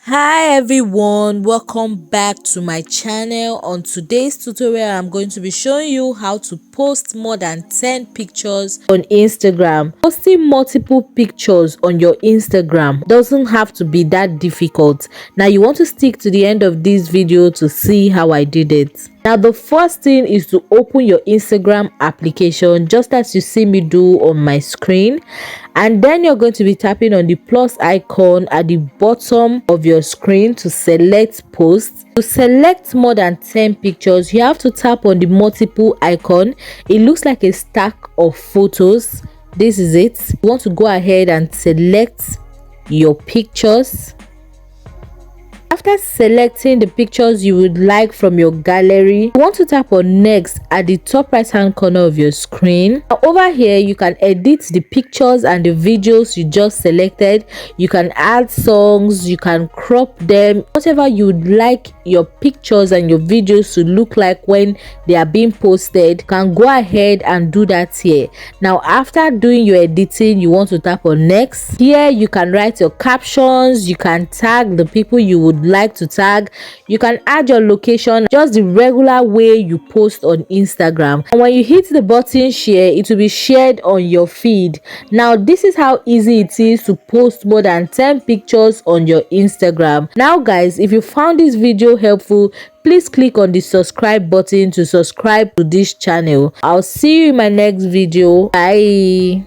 Hi everyone, welcome back to my channel. On today's tutorial I'm going to be showing you how to post more than 10 pictures on Instagram. Posting multiple pictures on your Instagram doesn't have to be that difficult. Now you want to stick to the end of this video to see how I did it. Now the first thing is to open your Instagram application just as you see me do on my screen, and then you're going to be tapping on the plus icon at the bottom of your screen to select post. To select more than 10 pictures, you have to tap on the multiple icon. It looks like a stack of photos. This is it. You want to go ahead and select your pictures. After selecting the pictures you would like from your gallery, you want to tap on next at the top right hand corner of your screen. Now, over here you can edit the pictures and the videos you just selected. You can add songs, you can crop them, whatever you would like your pictures and your videos to look like when they are being posted. You can go ahead and do that here. Now after doing your editing, you want to tap on next. Here you can write your captions, you can tag the people you would like to tag, you can add your location, just the regular way you post on Instagram. And when you hit the button share, it will be shared on your feed. Now this is how easy it is to post more than 10 pictures on your Instagram. Now guys, if you found this video helpful, please click on the subscribe button to subscribe to this channel. I'll see you in my next video. Bye.